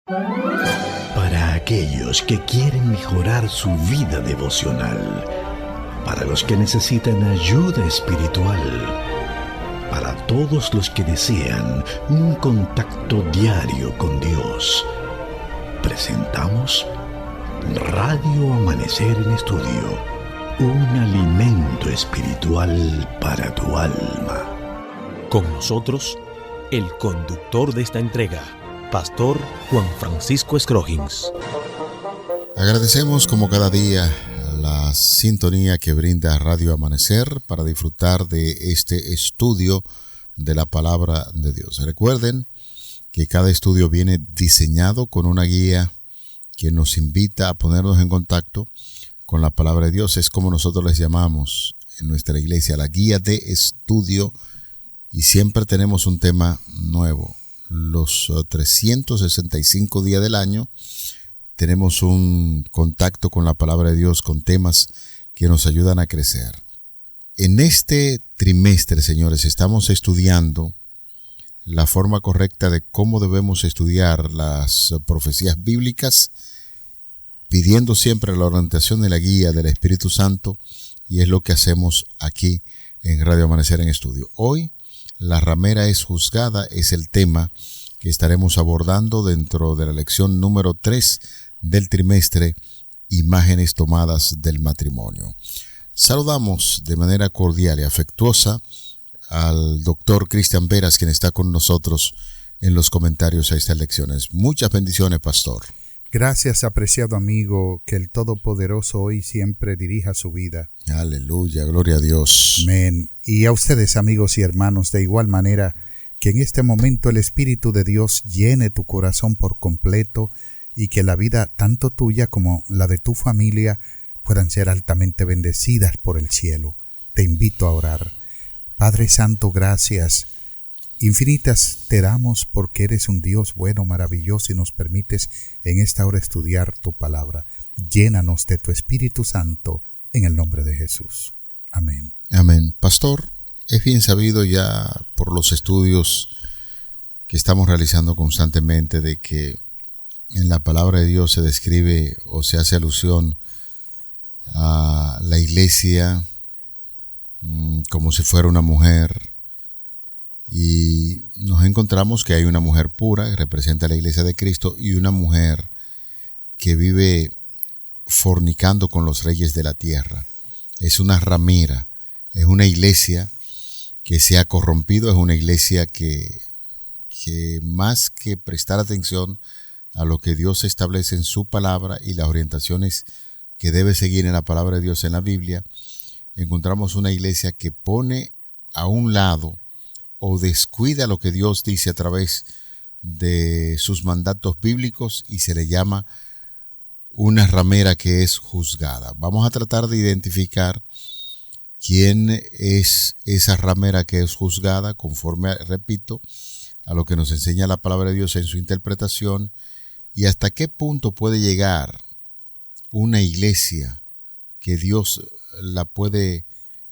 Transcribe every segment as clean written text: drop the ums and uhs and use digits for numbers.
Para aquellos que quieren mejorar su vida devocional, para los que necesitan ayuda espiritual, para todos los que desean un contacto diario con Dios, presentamos Radio Amanecer en Estudio, un alimento espiritual para tu alma. Con nosotros, el conductor de esta entrega, Pastor Juan Francisco Scroggins. Agradecemos como cada día la sintonía que brinda Radio Amanecer para disfrutar de este estudio de la Palabra de Dios. Recuerden que cada estudio viene diseñado con una guía que nos invita a ponernos en contacto con la Palabra de Dios. Es como nosotros les llamamos en nuestra iglesia, la guía de estudio, y siempre tenemos un tema nuevo. Los 365 días del año tenemos un contacto con la Palabra de Dios, con temas que nos ayudan a crecer. En este trimestre, señores, estamos estudiando la forma correcta de cómo debemos estudiar las profecías bíblicas, pidiendo siempre la orientación y la guía del Espíritu Santo, y es lo que hacemos aquí en Radio Amanecer en Estudio. Hoy, la ramera es juzgada, es el tema que estaremos abordando dentro de la lección número 3 del trimestre, Imágenes tomadas del matrimonio. Saludamos de manera cordial y afectuosa al doctor Cristian Veras, quien está con nosotros en los comentarios a estas lecciones. Muchas bendiciones, pastor. Gracias, apreciado amigo, que el Todopoderoso hoy siempre dirija su vida. Aleluya, gloria a Dios. Amén. Y a ustedes, amigos y hermanos, de igual manera, que en este momento el Espíritu de Dios llene tu corazón por completo y que la vida, tanto tuya como la de tu familia, puedan ser altamente bendecidas por el cielo. Te invito a orar. Padre Santo, gracias infinitas te damos porque eres un Dios bueno, maravilloso, y nos permites en esta hora estudiar tu palabra. Llénanos de tu Espíritu Santo en el nombre de Jesús. Amén. Amén. Pastor, es bien sabido ya por los estudios que estamos realizando constantemente de que en la palabra de Dios se describe o se hace alusión a la iglesia como si fuera una mujer, y nos encontramos que hay una mujer pura que representa a la iglesia de Cristo y una mujer que vive fornicando con los reyes de la tierra. Es una ramera, es una iglesia que se ha corrompido, es una iglesia que más que prestar atención a lo que Dios establece en su palabra y las orientaciones que debe seguir en la palabra de Dios en la Biblia, encontramos una iglesia que pone a un lado o descuida lo que Dios dice a través de sus mandatos bíblicos y se le llama una ramera que es juzgada. Vamos a tratar de identificar quién es esa ramera que es juzgada conforme, repito, a lo que nos enseña la palabra de Dios en su interpretación, y hasta qué punto puede llegar una iglesia que Dios la puede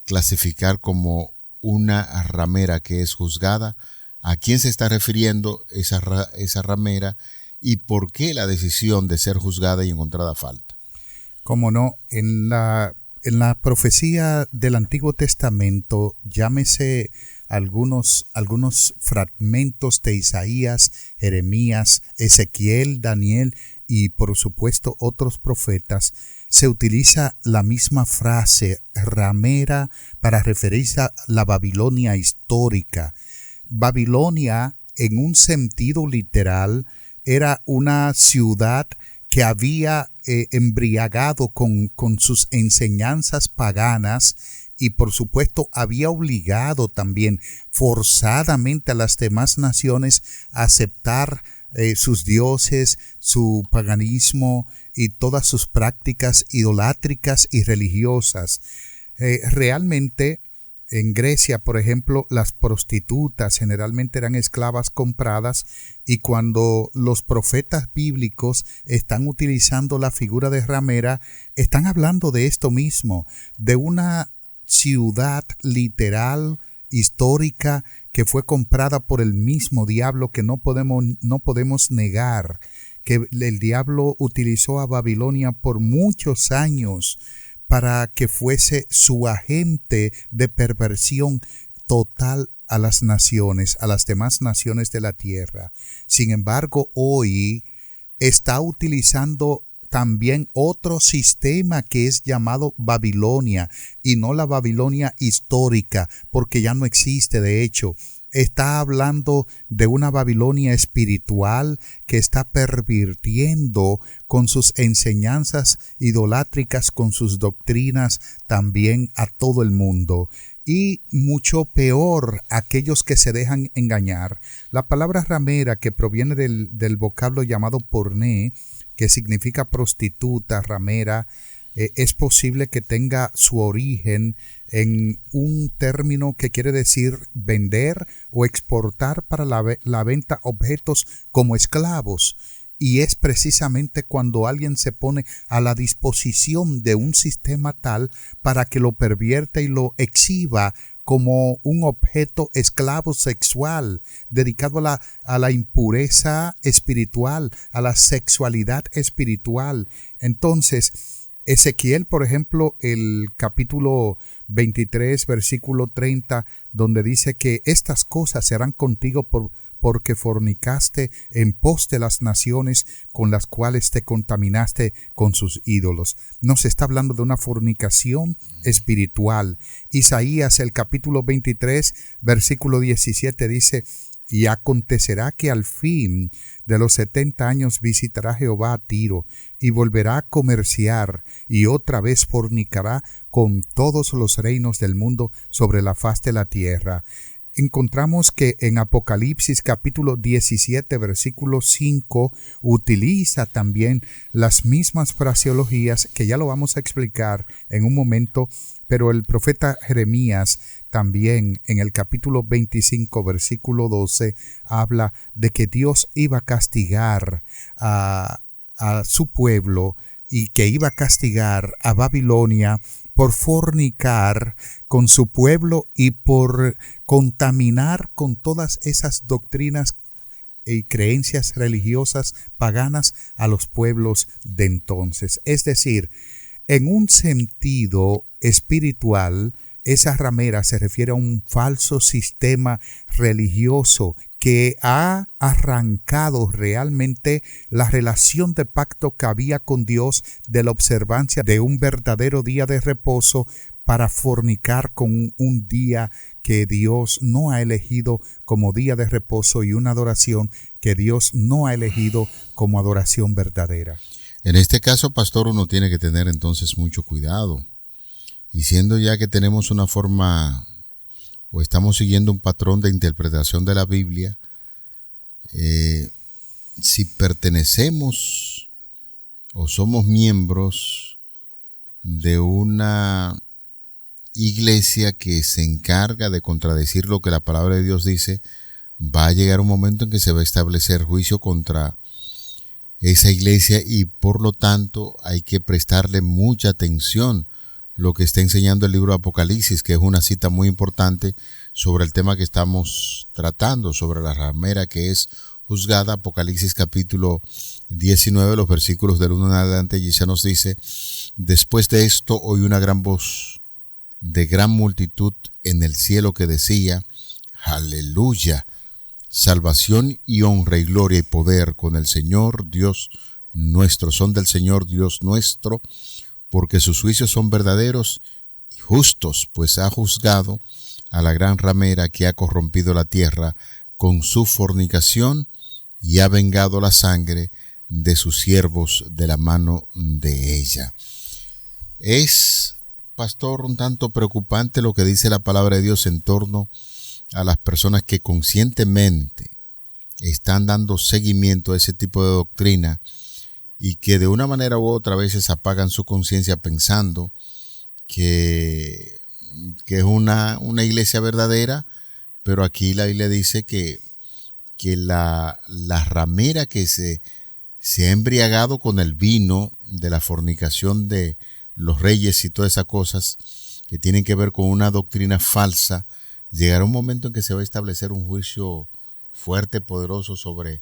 clasificar como una ramera que es juzgada. ¿A quién se está refiriendo esa ramera y por qué la decisión de ser juzgada y encontrada falta? Cómo no, en la profecía del Antiguo Testamento, llámese algunos fragmentos de Isaías, Jeremías, Ezequiel, Daniel y por supuesto otros profetas, se utiliza la misma frase ramera para referirse a la Babilonia histórica. Babilonia, en un sentido literal, era una ciudad que había embriagado con sus enseñanzas paganas y por supuesto había obligado también forzadamente a las demás naciones a aceptar sus dioses, su paganismo y todas sus prácticas idolátricas y religiosas. Realmente en Grecia, por ejemplo, las prostitutas generalmente eran esclavas compradas, y cuando los profetas bíblicos están utilizando la figura de ramera, están hablando de esto mismo, de una ciudad literal, histórica, que fue comprada por el mismo diablo, que no podemos negar que el diablo utilizó a Babilonia por muchos años para que fuese su agente de perversión total a las naciones, a las demás naciones de la tierra. Sin embargo, hoy está utilizando también otro sistema que es llamado Babilonia, y no la Babilonia histórica, porque ya no existe. De hecho, está hablando de una Babilonia espiritual que está pervirtiendo con sus enseñanzas idolátricas, con sus doctrinas también a todo el mundo. Y mucho peor, aquellos que se dejan engañar. La palabra ramera, que proviene del vocablo llamado porné, que significa prostituta, ramera, es posible que tenga su origen en un término que quiere decir vender o exportar para la venta objetos como esclavos. Y es precisamente cuando alguien se pone a la disposición de un sistema tal para que lo pervierta y lo exhiba como un objeto esclavo sexual, dedicado a la impureza espiritual, a la sexualidad espiritual. Entonces, Ezequiel, por ejemplo, el capítulo 23, versículo 30, donde dice que estas cosas serán contigo porque fornicaste en pos de las naciones con las cuales te contaminaste con sus ídolos. Nos está hablando de una fornicación espiritual. Isaías, el capítulo 23, versículo 17 dice: y acontecerá que al fin de los 70 años visitará Jehová a Tiro y volverá a comerciar y otra vez fornicará con todos los reinos del mundo sobre la faz de la tierra. Encontramos que en Apocalipsis capítulo 17 versículo 5 utiliza también las mismas fraseologías, que ya lo vamos a explicar en un momento, pero el profeta Jeremías también en el capítulo 25 versículo 12 habla de que Dios iba a castigar a su pueblo y que iba a castigar a Babilonia por fornicar con su pueblo y por contaminar con todas esas doctrinas y creencias religiosas paganas a los pueblos de entonces. Es decir, en un sentido espiritual, esa ramera se refiere a un falso sistema religioso que ha arrancado realmente la relación de pacto que había con Dios, de la observancia de un verdadero día de reposo, para fornicar con un día que Dios no ha elegido como día de reposo y una adoración que Dios no ha elegido como adoración verdadera. En este caso, pastor, uno tiene que tener entonces mucho cuidado. Y siendo ya que tenemos una forma o estamos siguiendo un patrón de interpretación de la Biblia, si pertenecemos o somos miembros de una iglesia que se encarga de contradecir lo que la palabra de Dios dice, va a llegar un momento en que se va a establecer juicio contra esa iglesia y por lo tanto hay que prestarle mucha atención lo que está enseñando el libro de Apocalipsis, que es una cita muy importante sobre el tema que estamos tratando, sobre la ramera que es juzgada. Apocalipsis capítulo 19, los versículos del 1 en adelante, y ya nos dice: después de esto oí una gran voz de gran multitud en el cielo que decía: aleluya, salvación y honra y gloria y poder con el Señor Dios nuestro, son del Señor Dios nuestro, porque sus juicios son verdaderos y justos, pues ha juzgado a la gran ramera que ha corrompido la tierra con su fornicación y ha vengado la sangre de sus siervos de la mano de ella. Es, pastor, un tanto preocupante lo que dice la palabra de Dios en torno a las personas que conscientemente están dando seguimiento a ese tipo de doctrina y que de una manera u otra a veces apagan su conciencia pensando que es una iglesia verdadera, pero aquí la Biblia dice que la ramera que se ha embriagado con el vino de la fornicación de los reyes y todas esas cosas que tienen que ver con una doctrina falsa, llegará un momento en que se va a establecer un juicio fuerte, poderoso sobre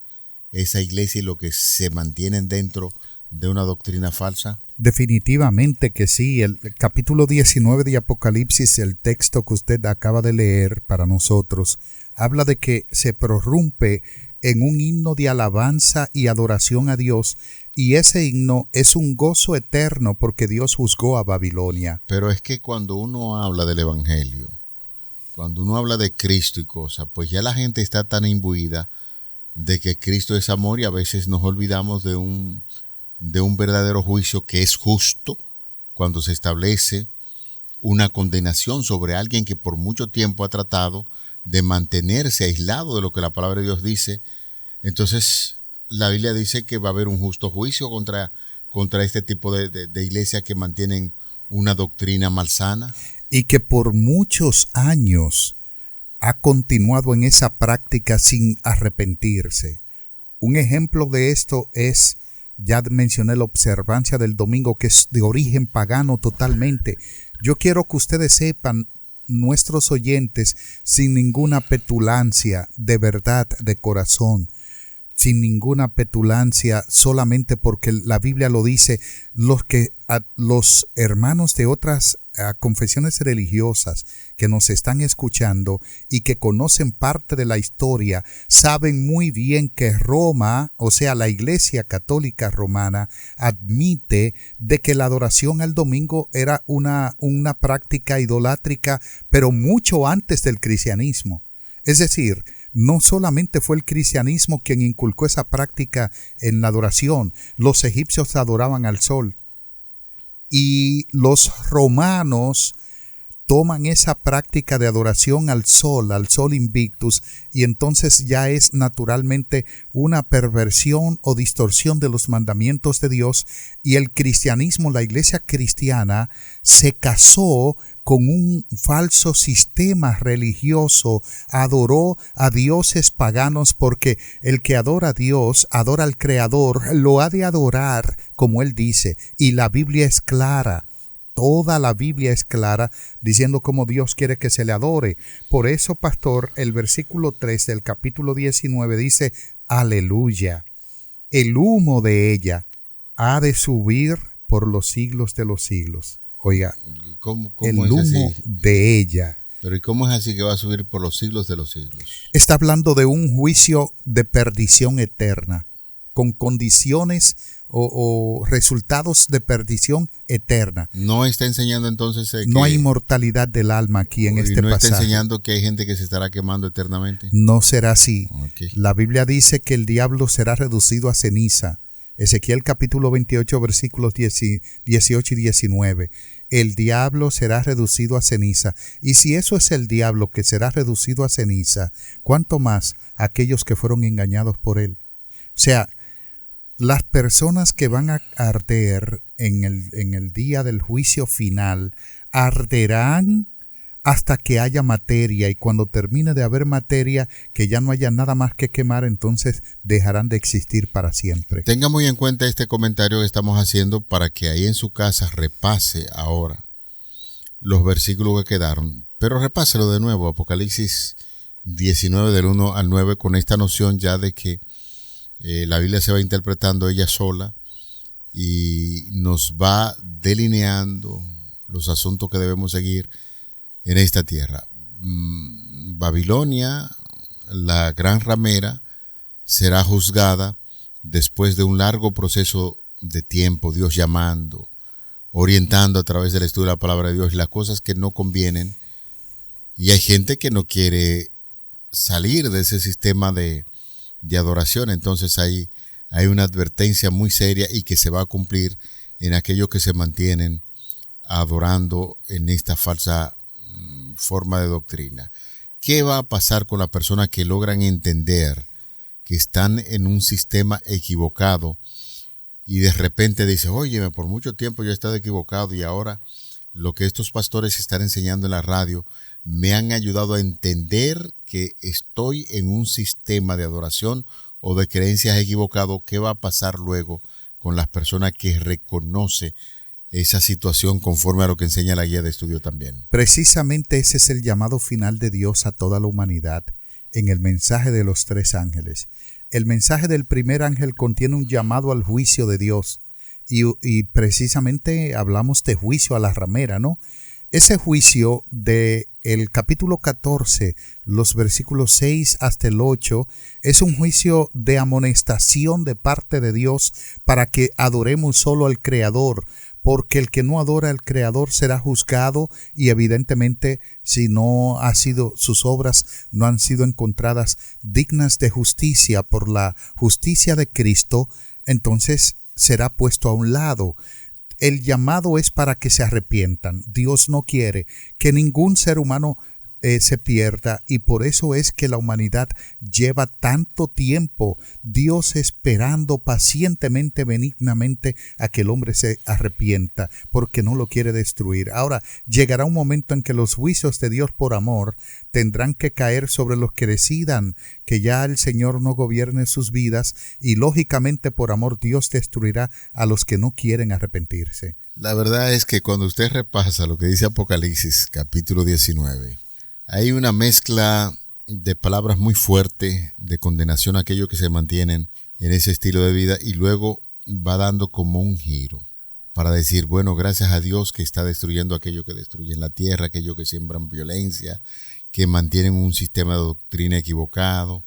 esa iglesia y lo que se mantienen dentro de una doctrina falsa? Definitivamente que sí. El capítulo 19 de Apocalipsis, el texto que usted acaba de leer para nosotros, habla de que se prorrumpe en un himno de alabanza y adoración a Dios, y ese himno es un gozo eterno porque Dios juzgó a Babilonia. Pero es que cuando uno habla del Evangelio, cuando uno habla de Cristo y cosas, pues ya la gente está tan imbuida de que Cristo es amor y a veces nos olvidamos de un verdadero juicio que es justo cuando se establece una condenación sobre alguien que por mucho tiempo ha tratado de mantenerse aislado de lo que la palabra de Dios dice. Entonces la Biblia dice que va a haber un justo juicio contra este tipo de iglesias que mantienen una doctrina malsana. Y que por muchos años ha continuado en esa práctica sin arrepentirse. Un ejemplo de esto es, ya mencioné la observancia del domingo, que es de origen pagano totalmente. Yo quiero que ustedes sepan, nuestros oyentes, sin ninguna petulancia, de verdad, de corazón, sin ninguna petulancia, solamente porque la Biblia lo dice, los hermanos de otras confesiones religiosas que nos están escuchando y que conocen parte de la historia, saben muy bien que Roma, o sea, la Iglesia Católica Romana, admite de que la adoración al domingo era una práctica idolátrica, pero mucho antes del cristianismo. Es decir, no solamente fue el cristianismo quien inculcó esa práctica en la adoración. Los egipcios adoraban al sol. Y los romanos toman esa práctica de adoración al sol invictus, y entonces ya es naturalmente una perversión o distorsión de los mandamientos de Dios. Y el cristianismo, la iglesia cristiana, se casó con un falso sistema religioso, adoró a dioses paganos, porque el que adora a Dios, adora al Creador, lo ha de adorar como Él dice, y la Biblia es clara. Toda la Biblia es clara diciendo cómo Dios quiere que se le adore. Por eso, pastor, el versículo 3 del capítulo 19 dice, aleluya, el humo de ella ha de subir por los siglos de los siglos. Oiga, ¿Cómo el es humo así? de ella. Pero ¿y cómo es así que va a subir por los siglos de los siglos? Está hablando de un juicio de perdición eterna, con condiciones o resultados de perdición eterna. ¿No está enseñando entonces que no hay inmortalidad del alma aquí en este no pasaje? está enseñando que hay gente que se estará quemando eternamente? No será así. Okay. La Biblia dice que el diablo será reducido a ceniza. Ezequiel capítulo 28 versículos 18 y 19. El diablo será reducido a ceniza. Y si eso es el diablo que será reducido a ceniza, ¿cuánto más aquellos que fueron engañados por él? O sea, las personas que van a arder en el día del juicio final, arderán hasta que haya materia, y cuando termine de haber materia, que ya no haya nada más que quemar, entonces dejarán de existir para siempre. Tenga muy en cuenta este comentario que estamos haciendo para que ahí en su casa repase ahora los versículos que quedaron, pero repáselo de nuevo, Apocalipsis 19 del 1 al 9, con esta noción ya de que la Biblia se va interpretando ella sola y nos va delineando los asuntos que debemos seguir en esta tierra. Babilonia, la gran ramera, será juzgada después de un largo proceso de tiempo, Dios llamando, orientando a través del estudio de la palabra de Dios las cosas que no convienen, y hay gente que no quiere salir de ese sistema de adoración. Entonces hay una advertencia muy seria y que se va a cumplir en aquellos que se mantienen adorando en esta falsa forma de doctrina. ¿Qué va a pasar con las personas que logran entender que están en un sistema equivocado y de repente dicen, óyeme, por mucho tiempo yo he estado equivocado y ahora lo que estos pastores están enseñando en la radio me han ayudado a entender que estoy en un sistema de adoración o de creencias equivocado? ¿Qué va a pasar luego con las personas que reconocen esa situación conforme a lo que enseña la guía de estudio también? Precisamente ese es el llamado final de Dios a toda la humanidad en el mensaje de los 3 ángeles. el mensaje del primer ángel contiene un llamado al juicio de Dios. Y precisamente hablamos de juicio a la ramera, ¿no? Ese juicio de el capítulo 14, los versículos 6 hasta el 8, es un juicio de amonestación de parte de Dios para que adoremos solo al Creador, porque el que no adora al Creador será juzgado y evidentemente si no ha sido, sus obras no han sido encontradas dignas de justicia por la justicia de Cristo, entonces será puesto a un lado. El llamado es para que se arrepientan. Dios no quiere que ningún ser humano se pierda y por eso es que la humanidad lleva tanto tiempo, Dios esperando pacientemente, benignamente a que el hombre se arrepienta porque no lo quiere destruir. Ahora, llegará un momento en que los juicios de Dios por amor tendrán que caer sobre los que decidan que ya el Señor no gobierne sus vidas y lógicamente por amor Dios destruirá a los que no quieren arrepentirse. La verdad es que cuando usted repasa lo que dice Apocalipsis capítulo 19, hay una mezcla de palabras muy fuerte de condenación a aquellos que se mantienen en ese estilo de vida y luego va dando como un giro para decir, bueno, gracias a Dios que está destruyendo aquello que destruyen la tierra, aquellos que siembran violencia, que mantienen un sistema de doctrina equivocado,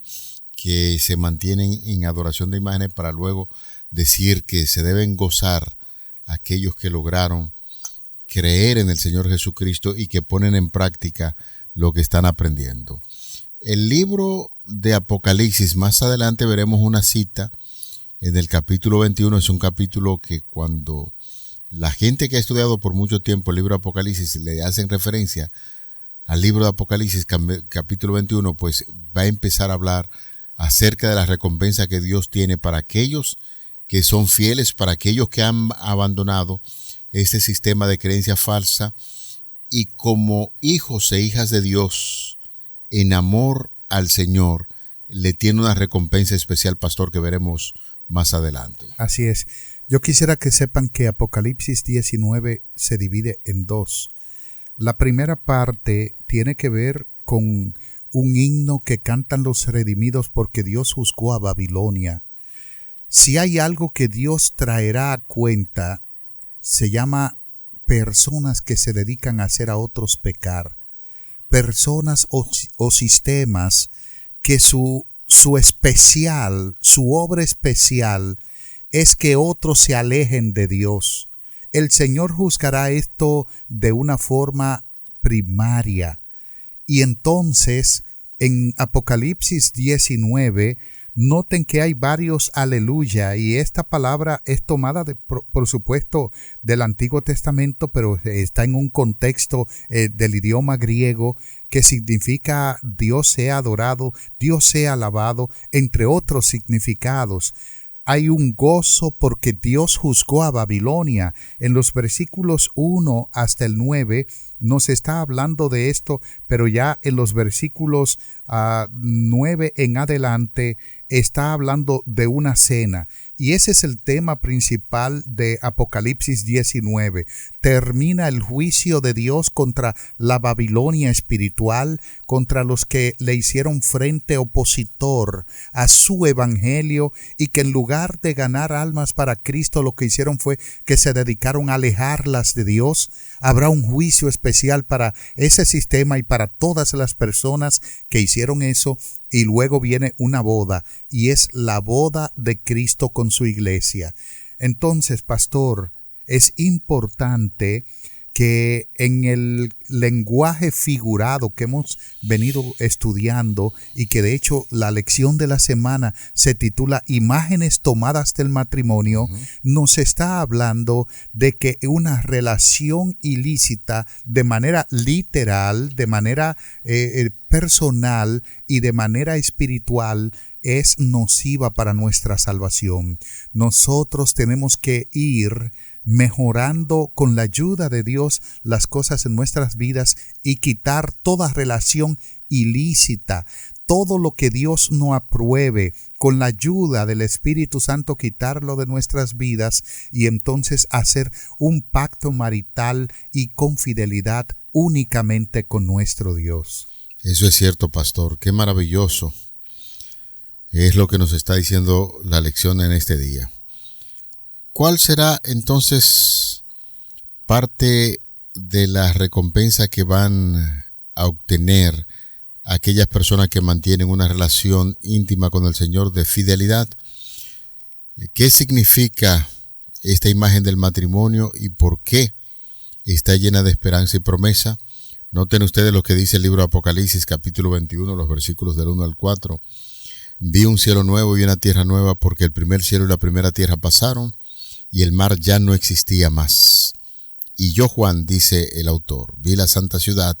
que se mantienen en adoración de imágenes para luego decir que se deben gozar aquellos que lograron creer en el Señor Jesucristo y que ponen en práctica lo que están aprendiendo. El libro de Apocalipsis, más adelante veremos una cita en el capítulo 21, es un capítulo que cuando la gente que ha estudiado por mucho tiempo el libro de Apocalipsis le hacen referencia al libro de Apocalipsis capítulo 21, pues va a empezar a hablar acerca de la recompensa que Dios tiene para aquellos que son fieles, para aquellos que han abandonado este sistema de creencia falsa y como hijos e hijas de Dios, en amor al Señor, le tiene una recompensa especial, pastor, que veremos más adelante. Así es. Yo quisiera que sepan que Apocalipsis 19 se divide en dos. La primera parte tiene que ver con un himno que cantan los redimidos porque Dios juzgó a Babilonia. Si hay algo que Dios traerá a cuenta, se llama personas que se dedican a hacer a otros pecar, personas o sistemas que su especial, su obra especial es que otros se alejen de Dios. El Señor juzgará esto de una forma primaria. Y entonces, en Apocalipsis 19, noten que hay varios aleluya y esta palabra es tomada por supuesto del Antiguo Testamento, pero está en un contexto del idioma griego que significa Dios sea adorado, Dios sea alabado, entre otros significados. Hay un gozo porque Dios juzgó a Babilonia. En los versículos 1 hasta el 9 nos está hablando de esto, pero ya en los versículos 9 en adelante está hablando de una cena. Y ese es el tema principal de Apocalipsis 19. Termina el juicio de Dios contra la Babilonia espiritual, contra los que le hicieron frente opositor a su evangelio y que en lugar de ganar almas para Cristo, lo que hicieron fue que se dedicaron a alejarlas de Dios. Habrá un juicio especial para ese sistema y para todas las personas que hicieron eso. Y luego viene una boda, y es la boda de Cristo con su iglesia. Entonces, pastor, es importante que en el lenguaje figurado que hemos venido estudiando y que de hecho la lección de la semana se titula Imágenes tomadas del matrimonio, nos está hablando de que una relación ilícita de manera literal, de manera personal y de manera espiritual es nociva para nuestra salvación. Nosotros tenemos que ir mejorando con la ayuda de Dios las cosas en nuestras vidas y quitar toda relación ilícita, todo lo que Dios no apruebe, con la ayuda del Espíritu Santo quitarlo de nuestras vidas y entonces hacer un pacto marital y con fidelidad únicamente con nuestro Dios. Eso es cierto, pastor, qué maravilloso. Es lo que nos está diciendo la lección en este día. ¿Cuál será entonces parte de la recompensa que van a obtener aquellas personas que mantienen una relación íntima con el Señor de fidelidad? ¿Qué significa esta imagen del matrimonio y por qué está llena de esperanza y promesa? Noten ustedes lo que dice el libro de Apocalipsis, capítulo 21, los versículos del 1 al 4. Vi un cielo nuevo y una tierra nueva, porque el primer cielo y la primera tierra pasaron, y el mar ya no existía más. Y yo, Juan, dice el autor, vi la santa ciudad,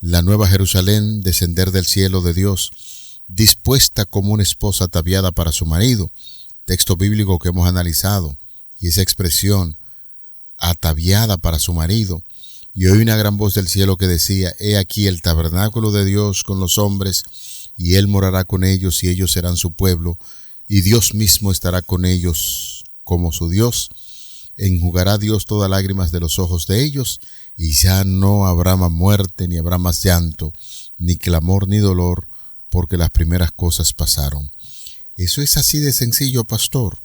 la nueva Jerusalén, descender del cielo de Dios, dispuesta como una esposa ataviada para su marido. Texto bíblico que hemos analizado, y esa expresión, ataviada para su marido. Y oí una gran voz del cielo que decía, he aquí el tabernáculo de Dios con los hombres, y él morará con ellos, y ellos serán su pueblo, y Dios mismo estará con ellos como su Dios. Enjugará Dios todas lágrimas de los ojos de ellos, y ya no habrá más muerte, ni habrá más llanto, ni clamor, ni dolor, porque las primeras cosas pasaron. Eso es así de sencillo, pastor.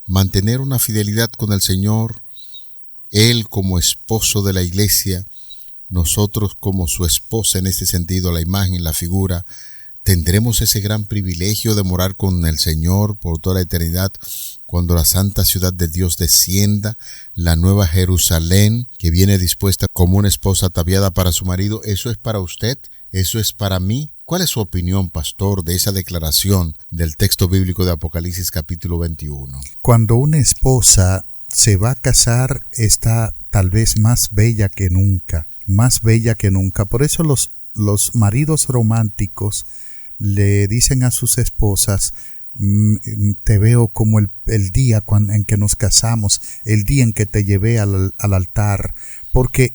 Mantener una fidelidad con el Señor, Él como esposo de la iglesia, nosotros como su esposa en este sentido, la imagen, la figura. Tendremos ese gran privilegio de morar con el Señor por toda la eternidad cuando la santa ciudad de Dios descienda, la nueva Jerusalén que viene dispuesta como una esposa ataviada para su marido. ¿Eso es para usted? ¿Eso es para mí? ¿Cuál es su opinión, pastor, de esa declaración del texto bíblico de Apocalipsis capítulo 21? Cuando una esposa se va a casar, está tal vez más bella que nunca, más bella que nunca. Por eso los maridos románticos le dicen a sus esposas, te veo como el día en que nos casamos, el día en que te llevé al altar, porque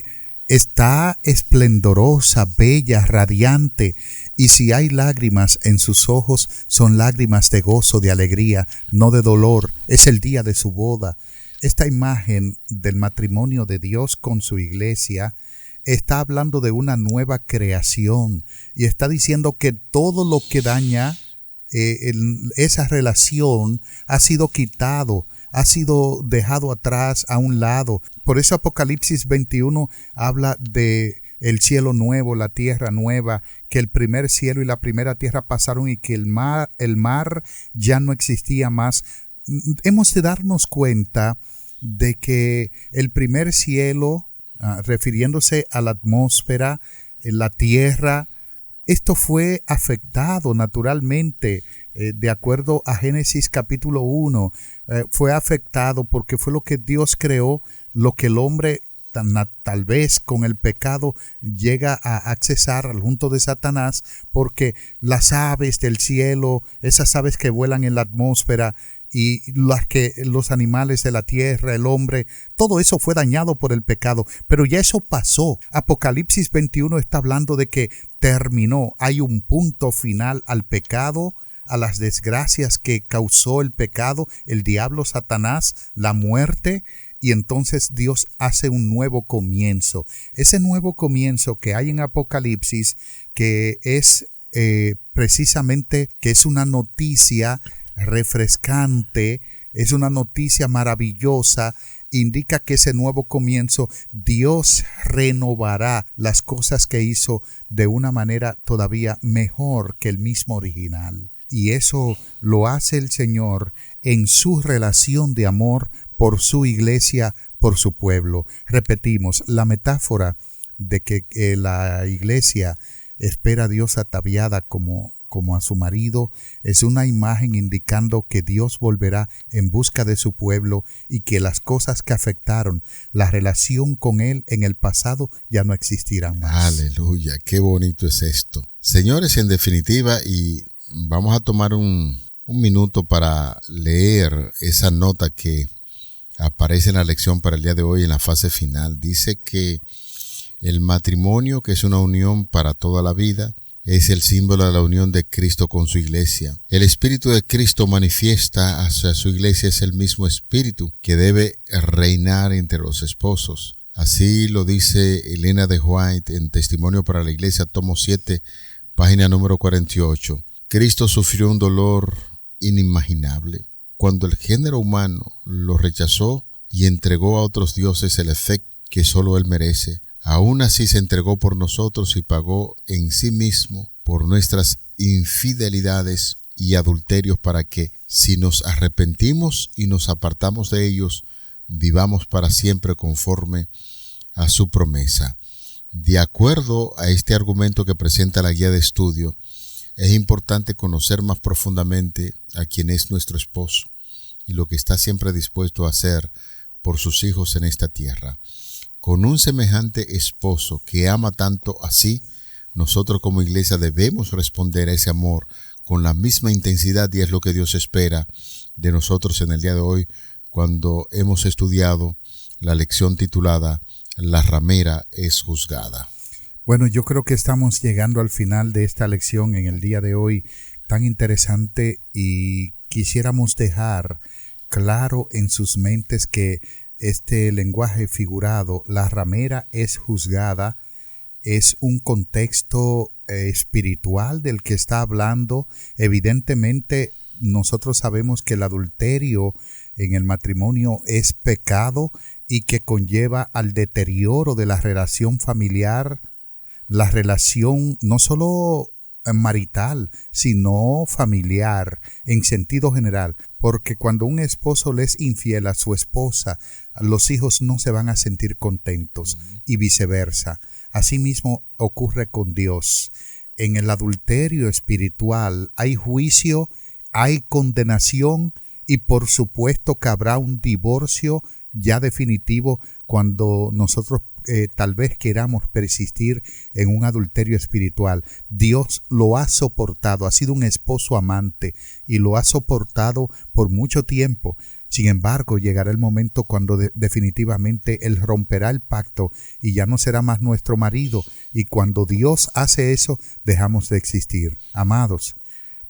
está esplendorosa, bella, radiante, y si hay lágrimas en sus ojos, son lágrimas de gozo, de alegría, no de dolor. Es el día de su boda. Esta imagen del matrimonio de Dios con su iglesia está hablando de una nueva creación y está diciendo que todo lo que daña esa relación ha sido quitado, ha sido dejado atrás, a un lado. Por eso Apocalipsis 21 habla de el cielo nuevo, la tierra nueva, que el primer cielo y la primera tierra pasaron y que el mar ya no existía más. Hemos de darnos cuenta de que el primer cielo, refiriéndose a la atmósfera, la tierra, esto fue afectado naturalmente, de acuerdo a Génesis capítulo 1, fue afectado porque fue lo que Dios creó, lo que el hombre tal vez con el pecado llega a accesar junto de Satanás, porque las aves del cielo, esas aves que vuelan en la atmósfera, y los animales de la tierra, el hombre, todo eso fue dañado por el pecado, pero ya eso pasó. Apocalipsis 21 está hablando de que terminó, hay un punto final al pecado, a las desgracias que causó el pecado, el diablo, Satanás, la muerte, y entonces Dios hace un nuevo comienzo. Ese nuevo comienzo que hay en Apocalipsis, que es precisamente, que es una noticia refrescante, es una noticia maravillosa, indica que ese nuevo comienzo Dios renovará las cosas que hizo de una manera todavía mejor que el mismo original. Y eso lo hace el Señor en su relación de amor por su iglesia, por su pueblo. Repetimos, la metáfora de que la iglesia espera a Dios ataviada como a su marido es una imagen indicando que Dios volverá en busca de su pueblo y que las cosas que afectaron la relación con Él en el pasado ya no existirán más. Aleluya, qué bonito es esto. Señores, en definitiva, y vamos a tomar un minuto para leer esa nota que aparece en la lección para el día de hoy en la fase final. Dice que el matrimonio, que es una unión para toda la vida, es el símbolo de la unión de Cristo con su iglesia. El Espíritu de Cristo manifiesta hacia su iglesia, es el mismo Espíritu que debe reinar entre los esposos. Así lo dice Elena de White en Testimonio para la Iglesia, tomo 7, página número 48. Cristo sufrió un dolor inimaginable. Cuando el género humano lo rechazó y entregó a otros dioses el efecto que solo Él merece, aún así se entregó por nosotros y pagó en sí mismo por nuestras infidelidades y adulterios para que, si nos arrepentimos y nos apartamos de ellos, vivamos para siempre conforme a su promesa. De acuerdo a este argumento que presenta la guía de estudio, es importante conocer más profundamente a quien es nuestro esposo y lo que está siempre dispuesto a hacer por sus hijos en esta tierra. Con un semejante esposo que ama tanto así, nosotros como iglesia debemos responder a ese amor con la misma intensidad, y es lo que Dios espera de nosotros en el día de hoy, cuando hemos estudiado la lección titulada La ramera es juzgada. Bueno, yo creo que estamos llegando al final de esta lección en el día de hoy tan interesante, y quisiéramos dejar claro en sus mentes que este lenguaje figurado, la ramera es juzgada, es un contexto espiritual del que está hablando. Evidentemente, nosotros sabemos que el adulterio en el matrimonio es pecado y que conlleva al deterioro de la relación familiar, la relación no solo marital, sino familiar en sentido general, porque cuando un esposo le es infiel a su esposa, los hijos no se van a sentir contentos y viceversa. Asimismo ocurre con Dios. En el adulterio espiritual hay juicio, hay condenación y por supuesto que habrá un divorcio ya definitivo cuando nosotros tal vez queramos persistir en un adulterio espiritual. Dios lo ha soportado, ha sido un esposo amante y lo ha soportado por mucho tiempo. Sin embargo, llegará el momento cuando definitivamente Él romperá el pacto y ya no será más nuestro marido. Y cuando Dios hace eso, dejamos de existir. Amados,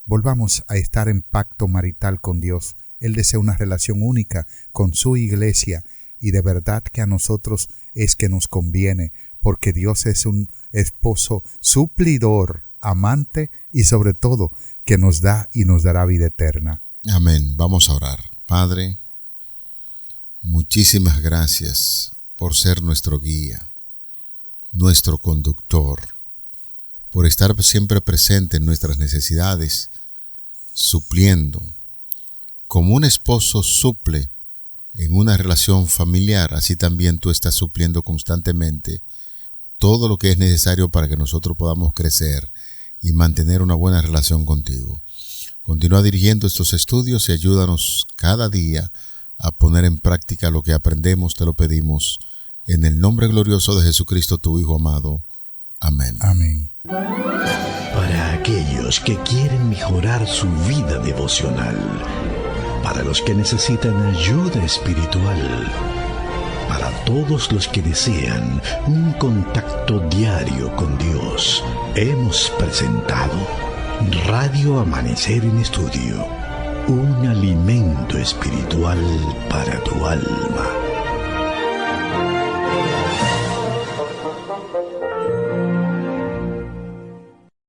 volvamos a estar en pacto marital con Dios. Él desea una relación única con su iglesia, y de verdad que a nosotros es que nos conviene, porque Dios es un esposo suplidor, amante y sobre todo que nos da y nos dará vida eterna. Amén. Vamos a orar. Padre, muchísimas gracias por ser nuestro guía, nuestro conductor, por estar siempre presente en nuestras necesidades, supliendo. Como un esposo suple en una relación familiar, así también tú estás supliendo constantemente todo lo que es necesario para que nosotros podamos crecer y mantener una buena relación contigo. Continúa dirigiendo estos estudios y ayúdanos cada día a poner en práctica lo que aprendemos, te lo pedimos, en el nombre glorioso de Jesucristo, tu Hijo amado. Amén. Amén. Para aquellos que quieren mejorar su vida devocional, para los que necesitan ayuda espiritual, para todos los que desean un contacto diario con Dios, hemos presentado Radio Amanecer en Estudio, un alimento espiritual para tu alma.